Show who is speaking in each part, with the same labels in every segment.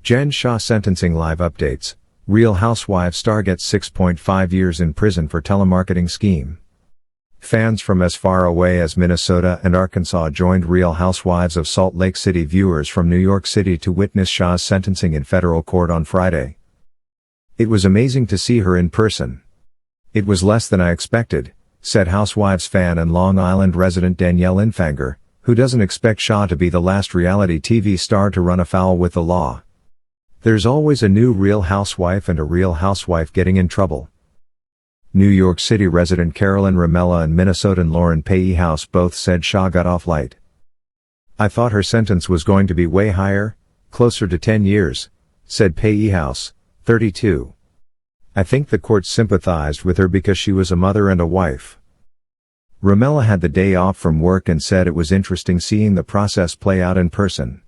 Speaker 1: Jen Shah sentencing live updates. Real Housewives star gets 6.5 years in prison for telemarketing scheme. Fans from as far away as Minnesota and Arkansas joined Real Housewives of Salt Lake City viewers from New York City to witness Shah's sentencing in federal court on Friday. "It was amazing to see her in person. It was less than I expected," said Housewives fan and Long Island resident Danielle Infanger, who doesn't expect Shah to be the last reality TV star to run afoul with the law. "There's always a new Real Housewife and a Real Housewife getting in trouble." New York City resident Carolyn Ramella and Minnesotan Lauren Payhouse both said Shah got off light. "I thought her sentence was going to be way higher, closer to 10 years, said Payhouse, 32. "I think the court sympathized with her because she was a mother and a wife." Ramella had the day off from work and said it was interesting seeing the process play out in person.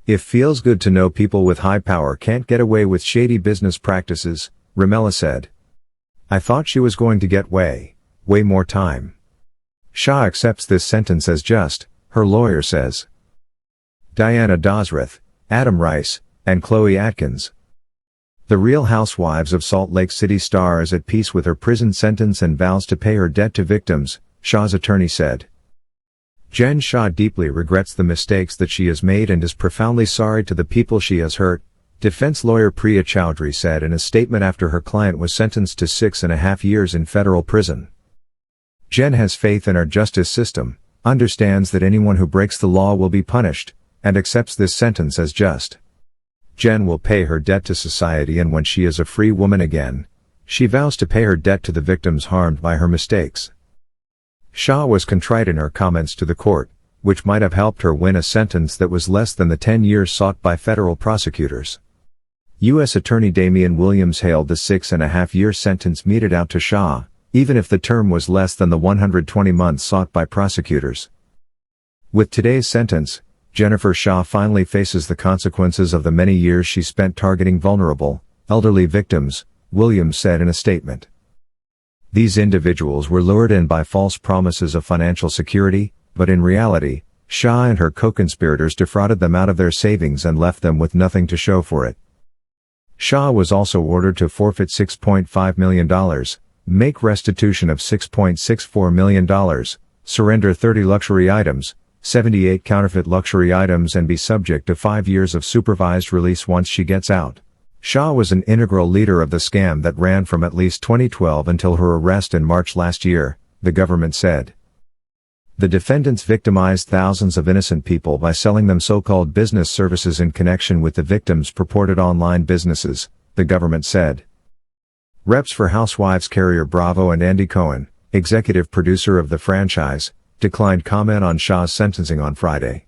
Speaker 1: "It feels good to know people with high power can't get away with shady business practices," Ramella said. "I thought she was going to get way more time." Shah accepts this sentence as just, her lawyer says. Diana Dosrith, Adam Rice, and Chloe Atkins. The Real Housewives of Salt Lake City star is at peace with her prison sentence and vows to pay her debt to victims, Shah's attorney said. Jen Shah deeply regrets the mistakes that she has made and is profoundly sorry to the people she has hurt, defense lawyer Priya Chowdhury said in a statement after her client was sentenced to 6.5 years in federal prison. Jen has faith in our justice system, understands that anyone who breaks the law will be punished, and accepts this sentence as just. Jen will pay her debt to society, and when she is a free woman again, she vows to pay her debt to the victims harmed by her mistakes. Shah was contrite in her comments to the court, which might have helped her win a sentence that was less than the 10 years sought by federal prosecutors. U.S. Attorney Damian Williams hailed the 6.5-year sentence meted out to Shah, even if the term was less than the 120 months sought by prosecutors. With today's sentence, Jennifer Shah finally faces the consequences of the many years she spent targeting vulnerable, elderly victims, Williams said in a statement. These individuals were lured in by false promises of financial security, but in reality, Shah and her co-conspirators defrauded them out of their savings and left them with nothing to show for it. Shah was also ordered to forfeit $6.5 million, make restitution of $6.64 million, surrender 30 luxury items, 78 counterfeit luxury items, and be subject to 5 years of supervised release once she gets out. Shah was an integral leader of the scam that ran from at least 2012 until her arrest in March last year, the government said. The defendants victimized thousands of innocent people by selling them so-called business services in connection with the victims' purported online businesses, the government said. Reps for Housewives Carrier Bravo and Andy Cohen, executive producer of the franchise, declined comment on Shah's sentencing on Friday.